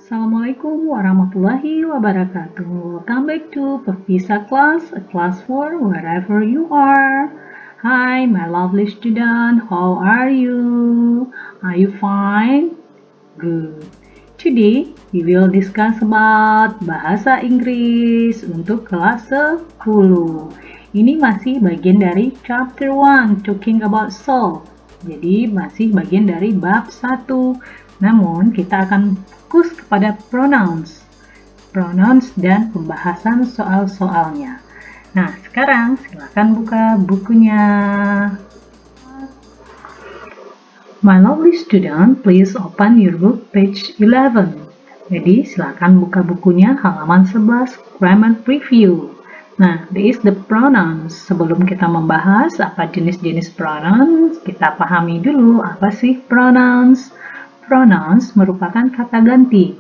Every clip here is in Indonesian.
Assalamualaikum warahmatullahi wabarakatuh. Welcome back to Pevisa Class, a class for wherever you are. Hi, my lovely student. How are you? Are you fine? Good. Today, we will discuss about bahasa Inggris untuk kelas 10. Ini masih bagian dari chapter 1, talking about soul. Jadi, masih bagian dari bab 1. Namun, kita akan fokus kepada pronouns dan pembahasan soal-soalnya. Nah, sekarang silakan buka bukunya. My lovely student, please open your book page 11. Jadi, silakan buka bukunya halaman 11, grammar review. Nah, this is the pronouns. Sebelum kita membahas apa jenis-jenis pronouns, kita pahami dulu apa sih pronouns. Pronouns merupakan kata ganti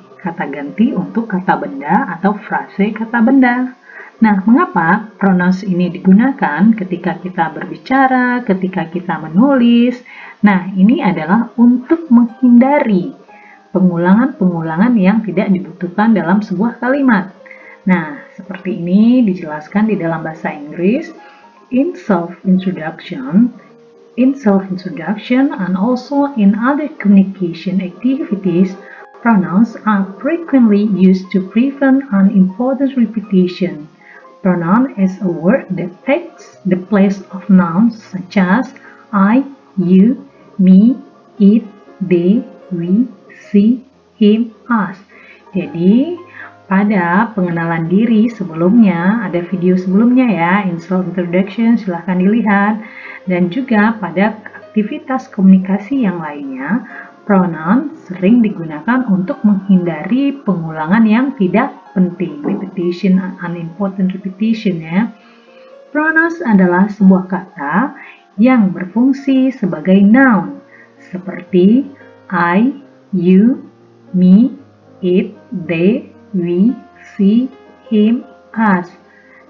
untuk kata benda atau frase kata benda. Nah, mengapa pronouns ini digunakan ketika kita berbicara, ketika kita menulis? Nah, ini adalah untuk menghindari pengulangan-pengulangan yang tidak dibutuhkan dalam sebuah kalimat. Nah, seperti ini dijelaskan di dalam bahasa Inggris. In self-introduction and also in other communication activities, pronouns are frequently used to prevent unimportant repetition. Pronoun is a word that takes the place of nouns such as I, you, me, it, they, we, she, him, us. Jadi, pada pengenalan diri sebelumnya, ada video sebelumnya ya, in self-introduction, silahkan dilihat. Dan juga pada aktivitas komunikasi yang lainnya, pronoun sering digunakan untuk menghindari pengulangan yang tidak penting, repetition, unimportant repetition ya. Pronouns adalah sebuah kata yang berfungsi sebagai noun, seperti I, you, me, it, they, we, she, him, us.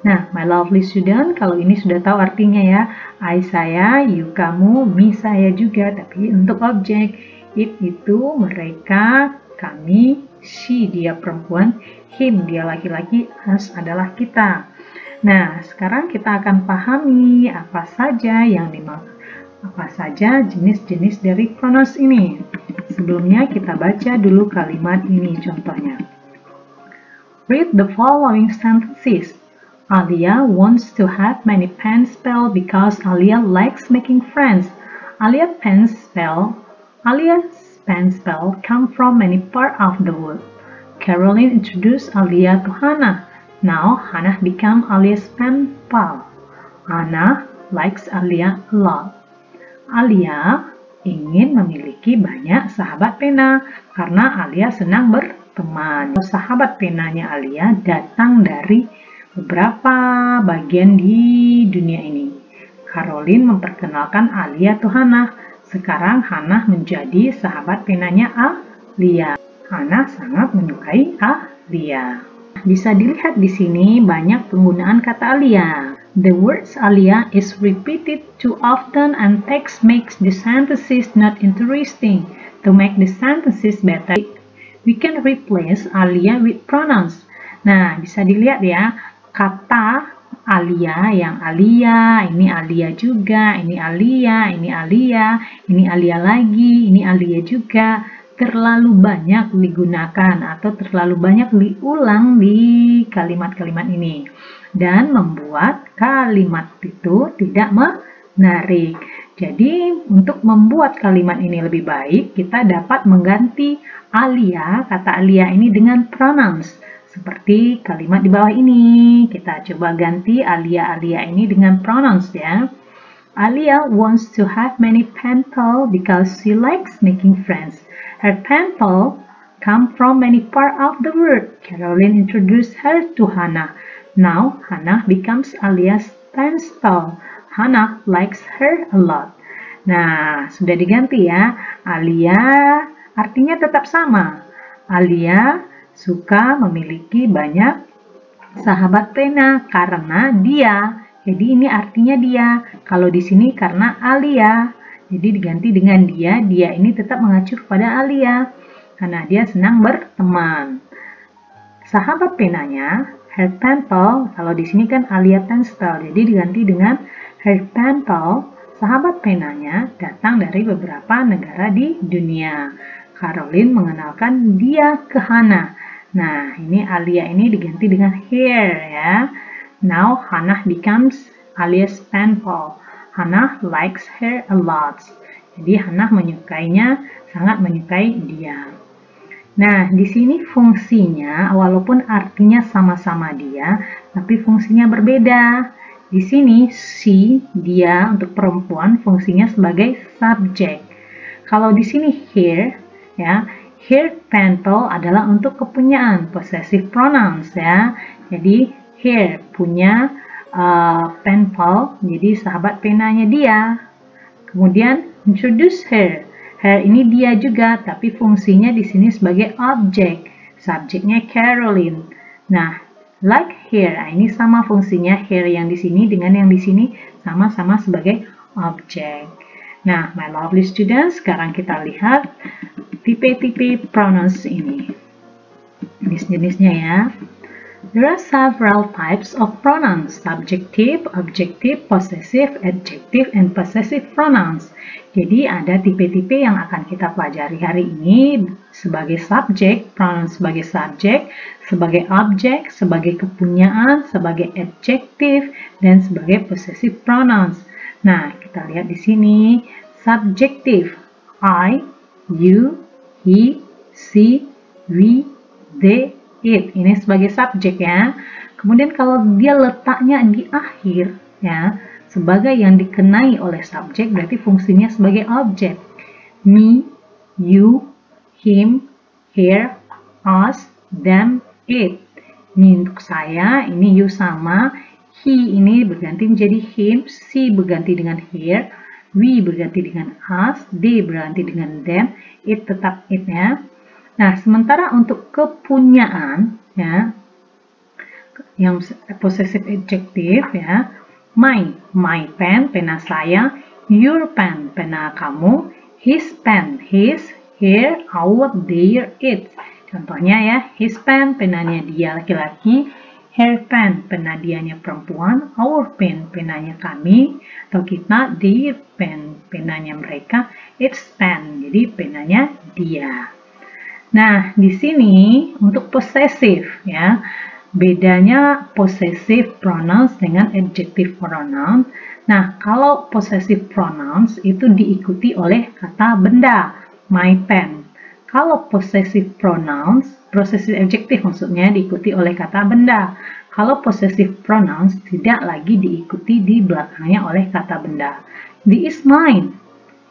Nah, my lovely student, kalau ini sudah tahu artinya ya. I saya, you kamu, me saya juga, tapi untuk objek. It itu mereka, kami, she dia perempuan, him dia laki-laki, us adalah kita. Nah, sekarang kita akan pahami apa saja jenis-jenis dari pronouns ini. Sebelumnya kita baca dulu kalimat ini contohnya. Read the following sentences. Alia wants to have many pen pals because Alia likes making friends. Alia's pen pal come from many parts of the world. Caroline introduced Alia to Hannah. Now Hannah became Alia's pen pal. Anna likes Alia a lot. Alia ingin memiliki banyak sahabat pena karena Alia senang berteman. Sahabat penanya Alia datang dari beberapa bagian di dunia ini. Caroline memperkenalkan Alia ke Hannah. Sekarang Hannah menjadi sahabat penanya Alia. Hannah sangat menyukai Alia. Bisa dilihat di sini banyak penggunaan kata Alia. The words Alia is repeated too often and text makes the sentences not interesting. To make the sentences better, we can replace Alia with pronouns. Nah, bisa dilihat ya. Kata Alia yang Alia, ini Alia juga, ini Alia, ini Alia, ini Alia lagi, ini Alia juga terlalu banyak digunakan atau terlalu banyak diulang di kalimat-kalimat ini dan membuat kalimat itu tidak menarik. Jadi untuk membuat kalimat ini lebih baik, kita dapat mengganti Alia, kata Alia ini dengan pronouns. Seperti kalimat di bawah ini, kita coba ganti Alia ini dengan pronouns ya. Alia wants to have many pen pals because she likes making friends. Her pen pals come from many parts of the world. Caroline introduced her to Hannah. Now Hannah becomes Alia's pen pal. Hannah likes her a lot. Nah, sudah diganti ya. Alia artinya tetap sama. Alia suka memiliki banyak sahabat pena karena dia. Jadi ini artinya dia. Kalau di sini karena Alia. Jadi diganti dengan dia. Dia ini tetap mengacu kepada Alia. karena dia senang berteman. Sahabat penanya, her pencil, kalau di sini kan Alia pencil, jadi diganti dengan her pencil. Sahabat penanya datang dari beberapa negara di dunia. Caroline mengenalkan dia ke Hannah. Nah, ini Alia ini diganti dengan her ya. Now Hannah becomes Alia's pen pal. Hannah likes her a lot. Jadi Hannah menyukainya, sangat menyukai dia. Nah, di sini fungsinya walaupun artinya sama-sama dia, tapi fungsinya berbeda. Di sini she, dia untuk perempuan fungsinya sebagai subjek. Kalau di sini her, ya, her pencil adalah untuk kepunyaan, possessive pronouns ya. Jadi her punya pencil, jadi sahabat penanya dia. Kemudian introduce her. Her ini dia juga, tapi fungsinya di sini sebagai objek. Subjeknya Caroline. Nah, like her, ini sama fungsinya her yang di sini dengan yang di sini sama-sama sebagai objek. Nah, my lovely students, sekarang kita lihat tipe-tipe pronouns ini. Jenis-jenisnya ya. There are several types of pronouns: subjective, objective, possessive, adjective, and possessive pronouns. Jadi ada tipe-tipe yang akan kita pelajari hari ini sebagai subjek, pronouns sebagai subjek, sebagai objek, sebagai kepunyaan, sebagai adjective, dan sebagai possessive pronouns. Nah, kita lihat di sini subjective: I, you, he, she, we, they, it. Ini sebagai subjek ya. Kemudian kalau dia letaknya di akhir ya, sebagai yang dikenai oleh subjek, berarti fungsinya sebagai objek. Me, you, him, her, us, them, it. Ini untuk saya, ini you sama. He ini berganti menjadi him, she berganti dengan her, we berganti dengan us, they berganti dengan them, it tetap it ya. Nah, sementara untuk kepunyaan ya, yang possessive adjective ya, my pen, pena saya, your pen, pena kamu, his pen, his, her, our, their, it. Contohnya ya, his pen, penanya dia laki-laki, her pen, pena dianya perempuan, our pen, penanya kami atau kita, their pen, penanya mereka, its pen, jadi penanya dia. Nah, di sini untuk possessive ya, bedanya possessive pronouns dengan adjective pronouns. Nah, kalau possessive pronouns itu diikuti oleh kata benda, my pen. Kalau possessive pronouns, possessive adjective maksudnya diikuti oleh kata benda. Kalau possessive pronouns tidak lagi diikuti di belakangnya oleh kata benda. This is mine,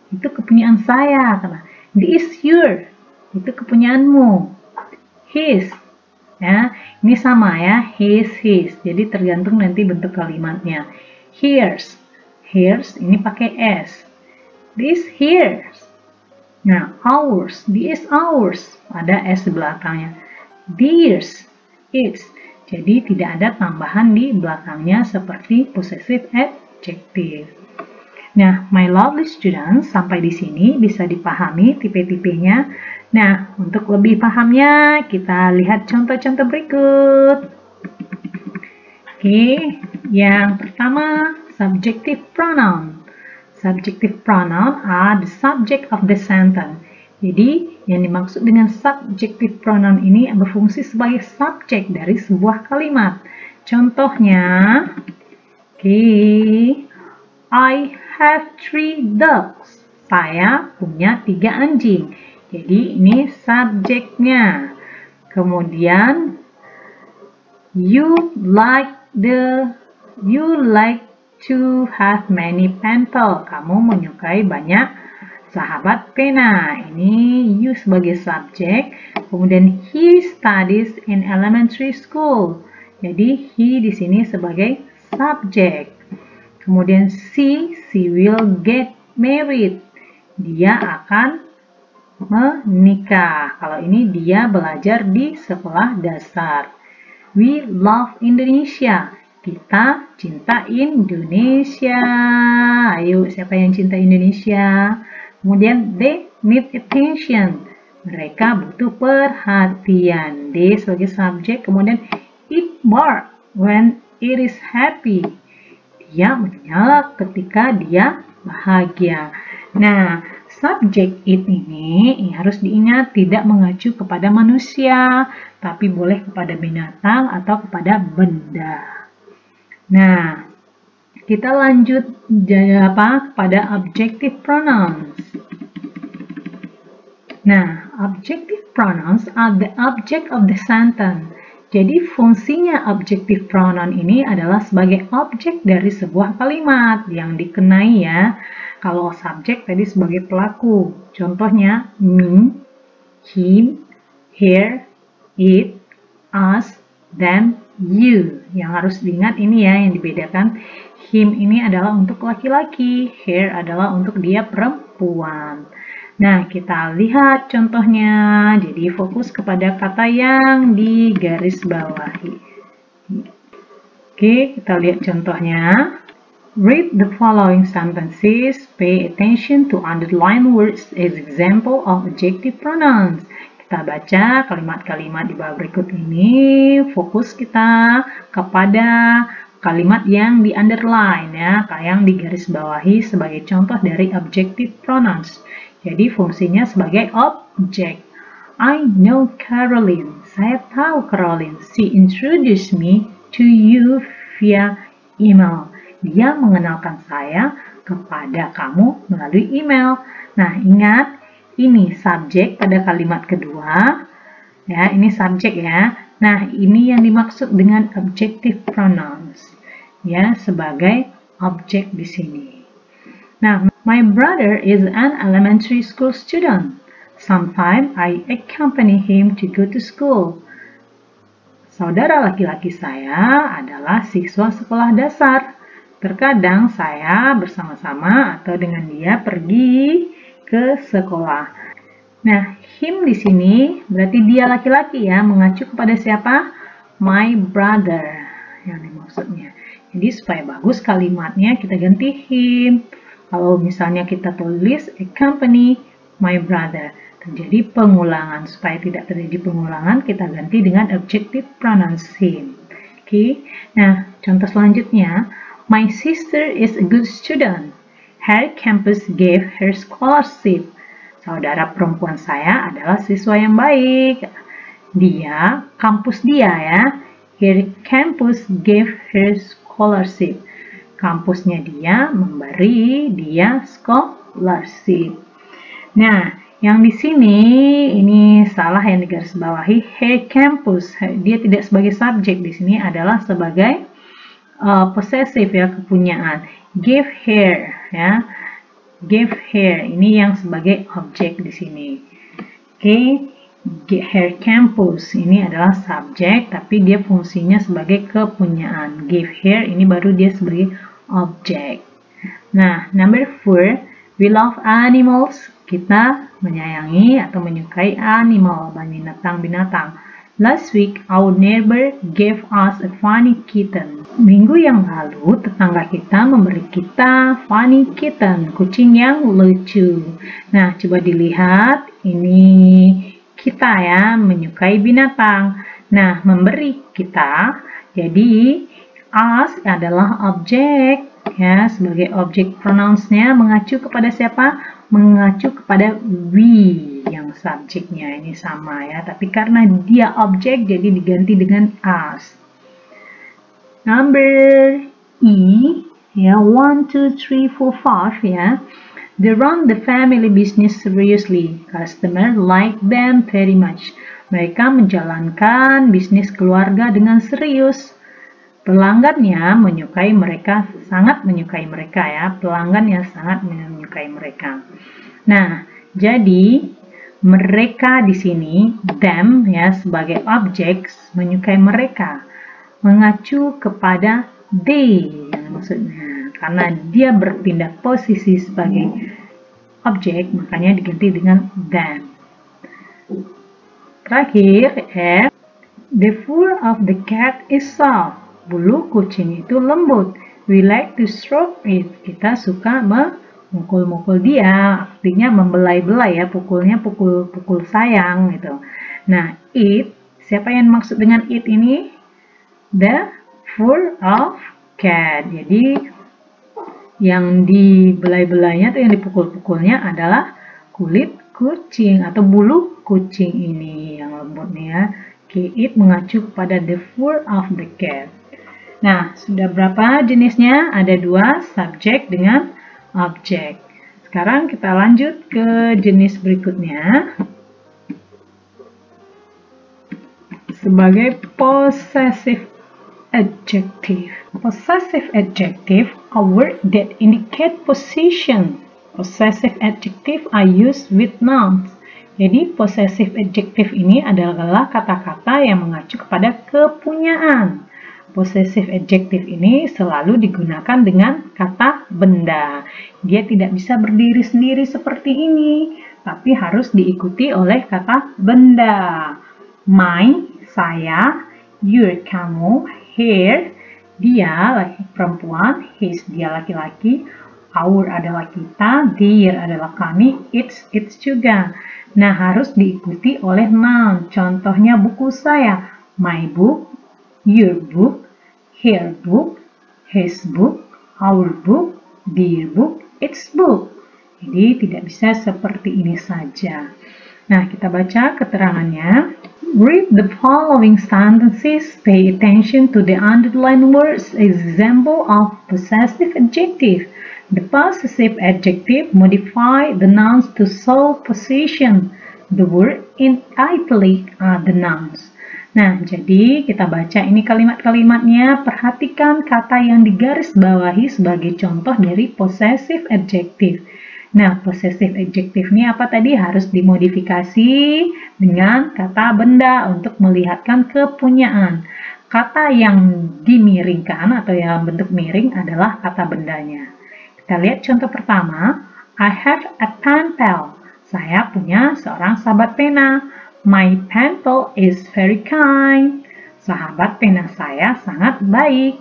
itu kepunyaan saya. This is your, itu kepunyaanmu. His, ya, ini sama ya, his. Jadi tergantung nanti bentuk kalimatnya. Hers, ini pakai s. This hers. Nah, ours, this ours, ada s di belakangnya. Theirs, its. Jadi tidak ada tambahan di belakangnya seperti possessive adjective. Nah, my lovely students, sampai di sini bisa dipahami tipe-tipenya. Nah, untuk lebih pahamnya, kita lihat contoh-contoh berikut. Oke, yang pertama, subjective pronoun. Subjective pronoun are the subject of the sentence. Jadi, yang dimaksud dengan subjective pronoun ini berfungsi sebagai subjek dari sebuah kalimat. Contohnya, oke, I have 3 dogs. Saya punya 3 anjing. Jadi ini subjeknya. Kemudian you like to have many pencil. Kamu menyukai banyak sahabat pena. Ini you sebagai subjek. Kemudian he studies in elementary school. Jadi he di sini sebagai subjek. Kemudian she will get married. Dia akan menikah. Kalau ini dia belajar di sekolah dasar. We love Indonesia. Kita cinta Indonesia. Ayo, siapa yang cinta Indonesia? Kemudian they need attention. mereka butuh perhatian. D sebagai subjek, kemudian it barks when it is happy. Dia menyala ketika dia bahagia. Nah, subjek it ini harus diingat tidak mengacu kepada manusia, tapi boleh kepada binatang atau kepada benda. Nah, kita lanjut pada objective pronouns. Nah, objective pronouns are the object of the sentence. Jadi fungsinya objective pronoun ini adalah sebagai objek dari sebuah kalimat yang dikenai ya. Kalau subjek tadi sebagai pelaku. Contohnya me, him, her, it, us, them, you. Yang harus diingat ini ya yang dibedakan. Him ini adalah untuk laki-laki, her adalah untuk dia perempuan. Nah, kita lihat contohnya. Jadi fokus kepada kata yang digaris bawahi. Oke, kita lihat contohnya. Read the following sentences. Pay attention to underlined words as example of adjective pronouns. Kita baca kalimat-kalimat di bawah berikut ini. Fokus kita kepada kalimat yang di underline ya, yang digaris bawahi sebagai contoh dari objective pronouns. Jadi fungsinya sebagai objek. I know Caroline. Saya tahu Caroline. She introduced me to you via email. Dia mengenalkan saya kepada kamu melalui email. Nah, ingat ini subjek pada kalimat kedua. Ya, ini subjek ya. Nah, ini yang dimaksud dengan objective pronouns. Ya, sebagai objek di sini. Nah, my brother is an elementary school student. Sometimes I accompany him to go to school. Saudara laki-laki saya adalah siswa sekolah dasar. Terkadang saya bersama-sama atau dengan dia pergi ke sekolah. Nah, him di sini berarti dia laki-laki ya, mengacu kepada siapa? My brother yang dimaksudnya. Jadi supaya bagus kalimatnya kita ganti him. Kalau misalnya kita tulis accompany my brother, terjadi pengulangan. Supaya tidak terjadi pengulangan, kita ganti dengan objective pronouns him. Oke. Nah, contoh selanjutnya, my sister is a good student. Her campus gave her scholarship. Saudara perempuan saya adalah siswa yang baik. Dia, kampus dia ya. Her campus gave her scholarship. Kampusnya dia memberi dia scholarship. Nah, yang di sini ini salah yang digaris bawahi. Her campus, dia tidak sebagai subjek di sini adalah sebagai possessive ya, kepunyaan. Give her ya. Give her ini yang sebagai objek di sini. Oke, her campus ini adalah subjek tapi dia fungsinya sebagai kepunyaan. Give her ini baru dia sebagai objek. Nah, number 4, we love animals. Kita menyayangi atau menyukai animal, binatang-binatang. Last week, our neighbor gave us a funny kitten. Minggu yang lalu, tetangga kita memberi kita funny kitten, kucing yang lucu. Nah, coba dilihat, ini kita ya, menyukai binatang. Nah, memberi kita, jadi us adalah objek, ya, sebagai objek pronounsnya mengacu kepada siapa? Mengacu kepada we yang subjeknya ini sama ya, tapi karena dia objek jadi diganti dengan us. Number E ya, 1, 2, 3, 4, 5 ya. They run the family business seriously. Customer like them very much. Mereka menjalankan bisnis keluarga dengan serius. Pelanggannya menyukai mereka, sangat menyukai mereka ya. Pelanggannya sangat menyukai mereka. Nah, jadi mereka di sini, them ya, sebagai objek menyukai mereka, mengacu kepada they yang maksudnya. Karena dia berpindah posisi sebagai objek, makanya diganti dengan them. Terakhir, F. The fur of the cat is soft. Bulu kucing itu lembut. We like to stroke it. Kita suka mukul-mukul dia, artinya membelai-belai ya, pukulnya pukul sayang gitu. Nah, it, siapa yang maksud dengan it ini? The fur of cat. Jadi yang dibelai-belainya atau yang dipukul-pukulnya adalah kulit kucing atau bulu kucing ini yang lembut nih ya. Okay, it mengacu pada the fur of the cat. Nah, sudah berapa jenisnya? Ada 2, subjek dengan objek. Sekarang kita lanjut ke jenis berikutnya. Sebagai possessive adjective. Possessive adjective are words that indicate possession. Possessive adjective are used with nouns. Jadi possessive adjective ini adalah kata-kata yang mengacu kepada kepunyaan. Possessive adjective ini selalu digunakan dengan kata benda. Dia tidak bisa berdiri sendiri seperti ini, tapi harus diikuti oleh kata benda. My, saya, your, kamu, her, dia, perempuan, his, dia laki-laki, our adalah kita, their adalah kami, it's juga. Nah, harus diikuti oleh noun. Contohnya buku saya, my book, your book, her book, his book, our book, their book, its book. Jadi tidak bisa seperti ini saja. Nah, kita baca keterangannya. Read the following sentences. Pay attention to the underlined words. Example of possessive adjective. The possessive adjective modify the nouns to show possession. The word in italic are the nouns. Nah, jadi kita baca ini kalimat-kalimatnya. Perhatikan kata yang digarisbawahi sebagai contoh dari possessive adjective. Nah, possessive adjective ini apa tadi? Harus dimodifikasi dengan kata benda untuk melihatkan kepunyaan. Kata yang dimiringkan atau yang bentuk miring adalah kata bendanya. Kita lihat contoh pertama. I have a pen pal. Saya punya seorang sahabat pena. My pen pal is very kind. Sahabat pena saya sangat baik.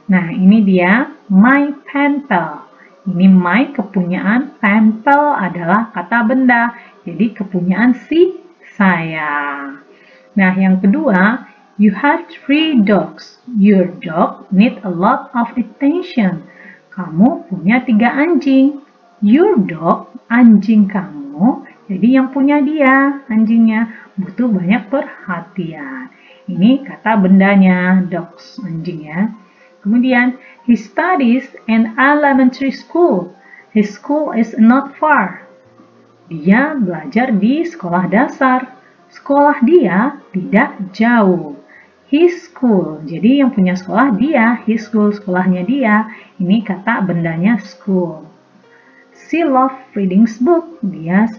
Nah, ini dia my pen pal. Ini my kepunyaan, pen pal adalah kata benda. Jadi kepunyaan si saya. Nah, yang kedua, you have 3 dogs. Your dog need a lot of attention. Kamu punya 3 anjing. Your dog, anjing kamu. Jadi yang punya dia, anjingnya, butuh banyak perhatian. Ini kata bendanya, dogs, anjing ya. Kemudian, he studies in elementary school. His school is not far. Dia belajar di sekolah dasar. Sekolah dia tidak jauh. His school, jadi yang punya sekolah dia, his school, sekolahnya dia. Ini kata bendanya school. She loves reading books. Dia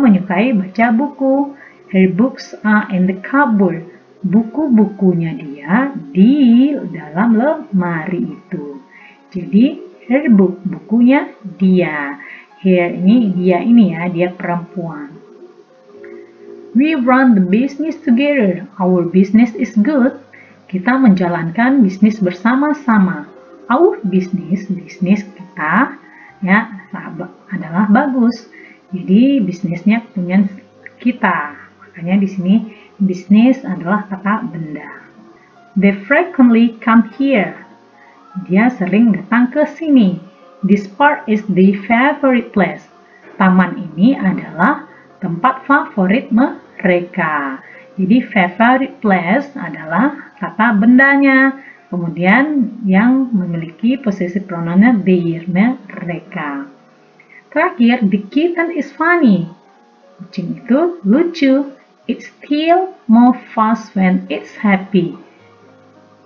menyukai baca buku. Her books are in the cupboard. Buku-bukunya dia di dalam lemari itu. Jadi her book, bukunya dia. Her ini dia ya, dia perempuan. We run the business together. Our business is good. Kita menjalankan bisnis bersama-sama. Our business kita ya adalah bagus. Jadi bisnisnya punya kita. Makanya di sini bisnis adalah kata benda. They frequently come here. Dia sering datang ke sini. This park is the favorite place. Taman ini adalah tempat favorit mereka. Jadi favorite place adalah kata bendanya. Kemudian yang memiliki possessive pronounnya their, mereka. Terakhir, the kitten is funny. Kucing itu lucu. It still move fast when it's happy.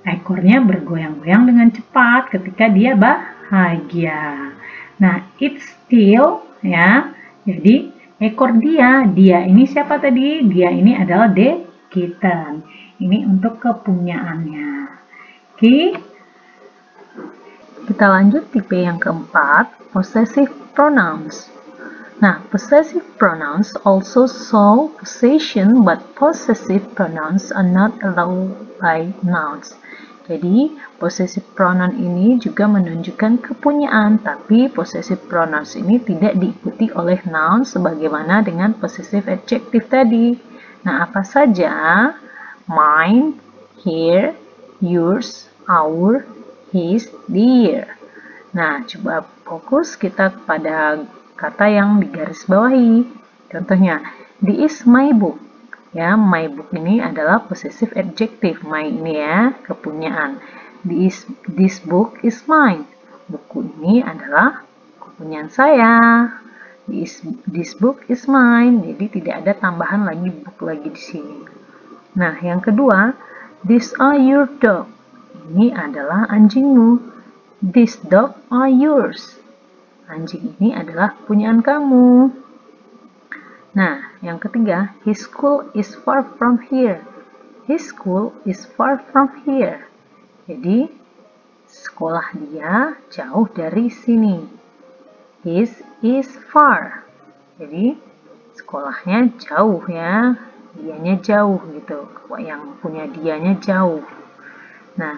Ekornya bergoyang-goyang dengan cepat ketika dia bahagia. Nah, it still ya. Jadi ekor dia ini siapa tadi? Dia ini adalah the kitten. Ini untuk kepunyaannya. Oke, kita lanjut tipe yang keempat, possessive pronouns. Nah, possessive pronouns also show possession, but possessive pronouns are not allowed by nouns. Jadi, possessive pronoun ini juga menunjukkan kepunyaan, tapi possessive pronouns ini tidak diikuti oleh noun sebagaimana dengan possessive adjective tadi. Nah, apa saja? Mine, here, yours, our, his, their. Nah, coba fokus kita kepada kata yang digaris bawahi. Contohnya, this is my book. Ya, my book ini adalah possessive adjective. My ini ya, kepunyaan. This book is mine. Buku ini adalah kepunyaan saya. This book is mine. Jadi tidak ada tambahan lagi book lagi di sini. Nah, yang kedua, these are your dog. Ini adalah anjingmu. This dog are yours. Anjing ini adalah kepunyaan kamu. Nah, yang ketiga, his school is far from here. His school is far from here. Jadi, sekolah dia jauh dari sini. His is far. Jadi, sekolahnya jauh ya. Dianya jauh gitu. Yang punya dianya jauh. Nah,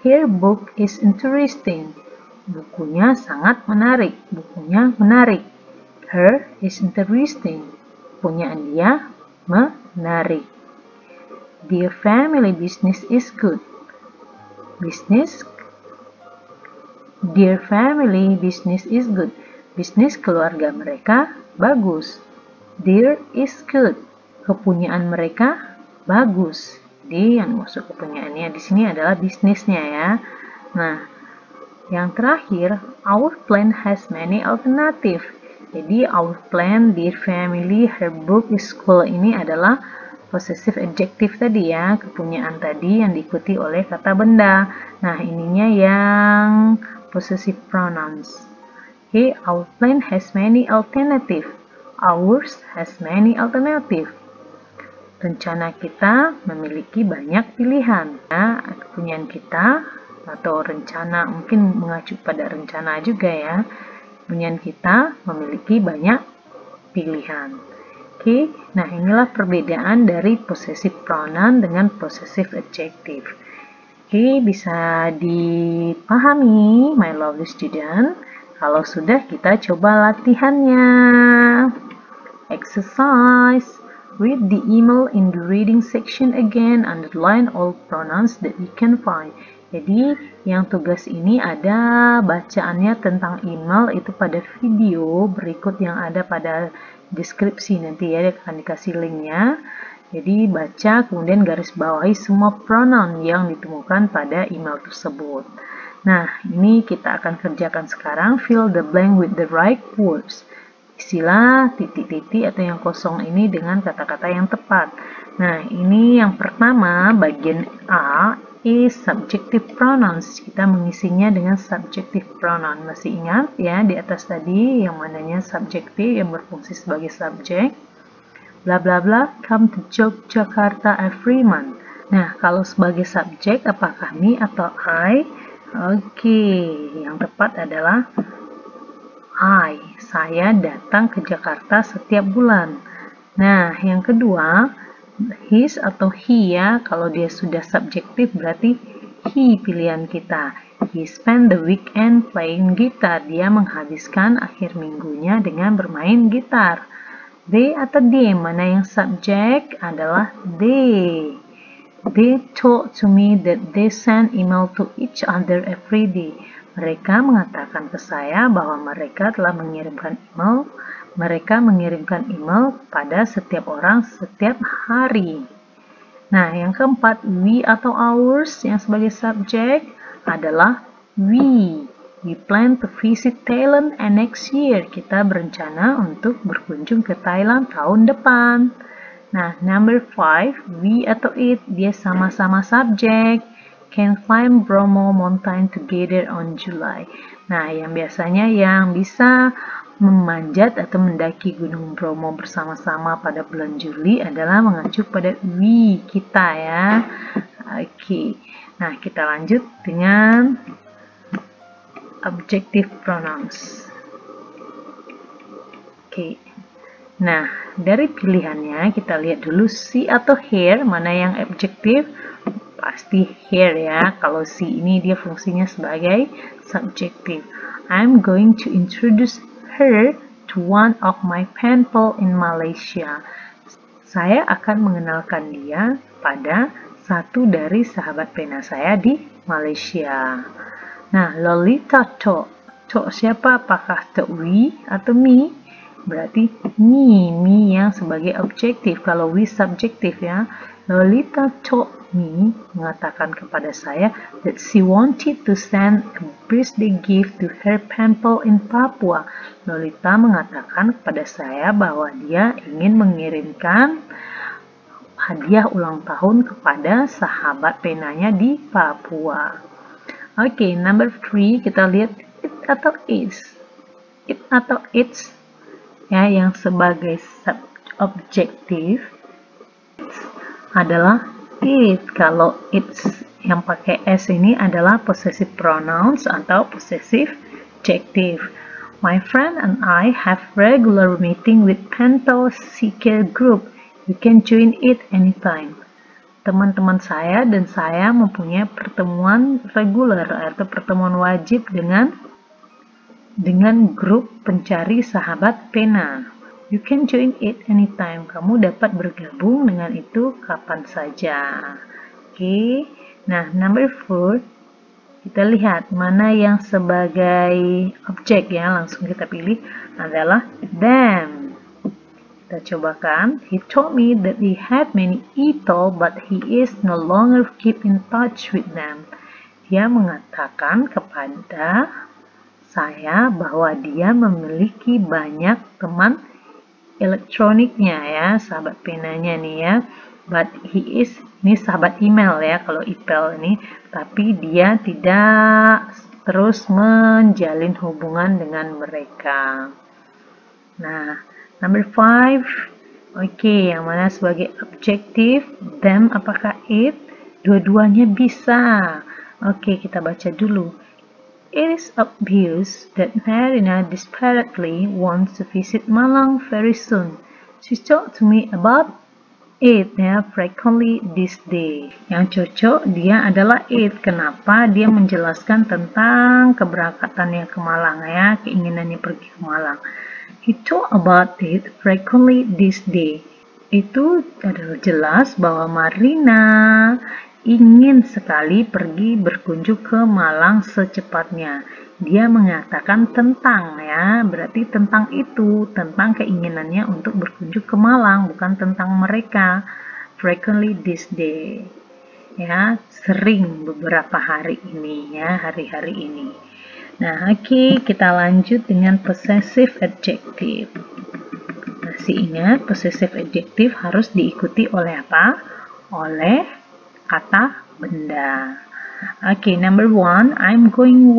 her book is interesting. Bukunya sangat menarik. Bukunya menarik. Her is interesting. Punyaan dia menarik. Their family business is good. Their family business is good. Bisnis keluarga mereka bagus. Their is good. Kepunyaan mereka bagus. Jadi yang masuk kepunyaannya di sini adalah bisnisnya ya. Nah, yang terakhir, our plan has many alternatives. Jadi our plan, their family, her book, school ini adalah possessive adjective tadi ya, kepunyaan tadi yang diikuti oleh kata benda. Nah, ininya yang possessive pronouns. Okay, our plan has many alternatives. Ours has many alternatives. Rencana kita memiliki banyak pilihan. Nah, kepunyaan kita atau rencana mungkin mengacu pada rencana juga ya. Kepunyaan kita memiliki banyak pilihan. Oke, nah inilah perbedaan dari possessive pronoun dengan possessive adjective. Oke, bisa dipahami, my lovely student. Kalau sudah, kita coba latihannya. Exercise. Read the email in the reading section again. Underline all pronouns that you can find. Jadi, yang tugas ini ada bacaannya tentang email itu pada video berikut yang ada pada deskripsi nanti ya, akan dikasih linknya. Jadi, baca kemudian garis bawahi semua pronoun yang ditemukan pada email tersebut. Nah, ini kita akan kerjakan sekarang. Fill the blank with the right words. Isilah titik-titik atau yang kosong ini dengan kata-kata yang tepat. Nah, ini yang pertama, bagian A, is subjective pronouns. Kita mengisinya dengan subjective pronoun. Masih ingat ya di atas tadi yang mananya subjektif yang berfungsi sebagai subjek. Bla bla bla, come to Yogyakarta every month. Nah, kalau sebagai subjek apakah me atau I? Oke, yang tepat adalah I. Saya datang ke Jakarta setiap bulan. Nah, yang kedua, his atau he ya, kalau dia sudah subjektif berarti he pilihan kita. He spent the weekend playing guitar. Dia menghabiskan akhir minggunya dengan bermain gitar. They atau they, mana yang subjek adalah they. They told to me that they send email to each other every day. Mereka mengatakan ke saya bahwa mereka telah mengirimkan email. Mereka mengirimkan email pada setiap orang setiap hari. Nah, yang keempat, we atau ours yang sebagai subjek adalah we. We plan to visit Thailand next year. Kita berencana untuk berkunjung ke Thailand tahun depan. Nah, number 5, we atau it, dia sama-sama subjek. Can climb Bromo Mountain together on July. Nah, yang biasanya yang bisa memanjat atau mendaki Gunung Bromo bersama-sama pada bulan Juli adalah mengacu pada we, kita ya. Oke. Nah, kita lanjut dengan objective pronouns. Oke. Nah, dari pilihannya kita lihat dulu she atau her, mana yang objektif. pasti here ya. Kalau see ini dia fungsinya sebagai subjektif. I'm going to introduce her to one of my pen pal in Malaysia. Saya akan mengenalkan dia pada satu dari sahabat pena saya di Malaysia. Nah, Lolita talk. Talk siapa? Apakah talk we atau me? Berarti me yang sebagai objektif. Kalau we subjektif ya. Lolita told me, mengatakan kepada saya, that she wanted to send a birthday gift to her pen pal in Papua. Lolita mengatakan kepada saya bahwa dia ingin mengirimkan hadiah ulang tahun kepada sahabat penanya di Papua. Oke, number 3 kita lihat it atau is. It atau it's ya yang sebagai subjektif adalah it. Kalau it's yang pakai s ini adalah possessive pronouns atau possessive adjective. My friend and I have regular meeting with pen pal seeker group. You can join it anytime. Teman-teman saya dan saya mempunyai pertemuan reguler atau pertemuan wajib dengan grup pencari sahabat pena. You can join it anytime. Kamu dapat bergabung dengan itu kapan saja. Oke. Nah, number 4 kita lihat mana yang sebagai objek ya. Langsung kita pilih adalah them. Kita cobakan. He told me that he had many people, but he is no longer keep in touch with them. Dia mengatakan kepada saya bahwa dia memiliki banyak teman elektroniknya ya, sahabat penanya nih ya. But he is, ini sahabat email ya, kalau email ini, tapi dia tidak terus menjalin hubungan dengan mereka. Nah, number 5, oke, yang mana sebagai objektif, them apakah it? Dua-duanya bisa. Oke, kita baca dulu. It is obvious that Marina desperately wants to visit Malang very soon. She talked to me about it frequently this day. Yang cocok dia adalah it. Kenapa? Dia menjelaskan tentang keberangkatannya ke Malang ya, keinginannya pergi ke Malang. He talked about it frequently this day. Itu adalah jelas bahwa Marina ingin sekali pergi berkunjung ke Malang secepatnya. Dia mengatakan tentang ya, berarti tentang itu, tentang keinginannya untuk berkunjung ke Malang, bukan tentang mereka. Frequently this day. Ya, sering beberapa hari ini ya, hari-hari ini. Nah, oke, kita lanjut dengan possessive adjective. Masih ingat, possessive adjective harus diikuti oleh apa? Oleh kata benda. Oke, number 1, I'm going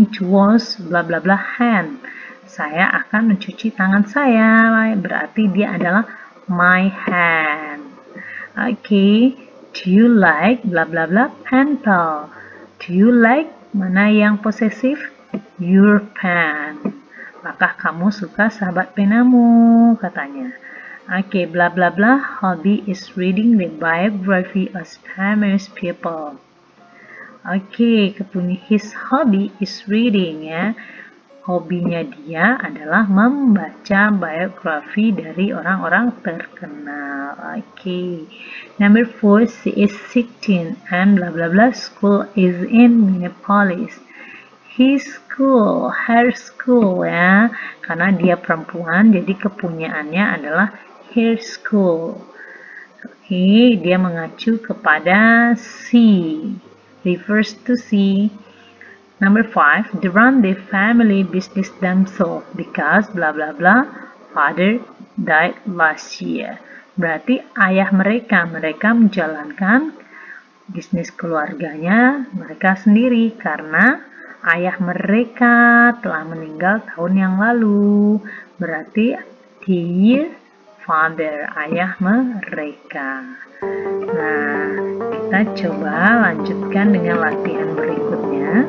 to wash bla bla bla hand. Saya akan mencuci tangan saya, berarti dia adalah my hand. Oke, do you like bla bla bla pen pal? Do you like mana yang posesif? Your pen. Apakah kamu suka sahabat penamu? Katanya. Oke, bla bla bla. Hobby is reading the biography of famous people. Oke, his hobby is reading ya. Hobinya dia adalah membaca biografi dari orang-orang terkenal. Oke. Number 4, she is 16 and bla bla bla school is in Minneapolis. Her school ya. Karena dia perempuan, jadi kepunyaannya adalah her school. Oke, dia mengacu kepada she. Refers to she. Number 5, they run their family business themselves because bla bla bla father died last year. Berarti ayah mereka menjalankan bisnis keluarganya mereka sendiri karena ayah mereka telah meninggal tahun yang lalu. Berarti their father, ayah mereka. Nah, kita coba lanjutkan dengan latihan berikutnya.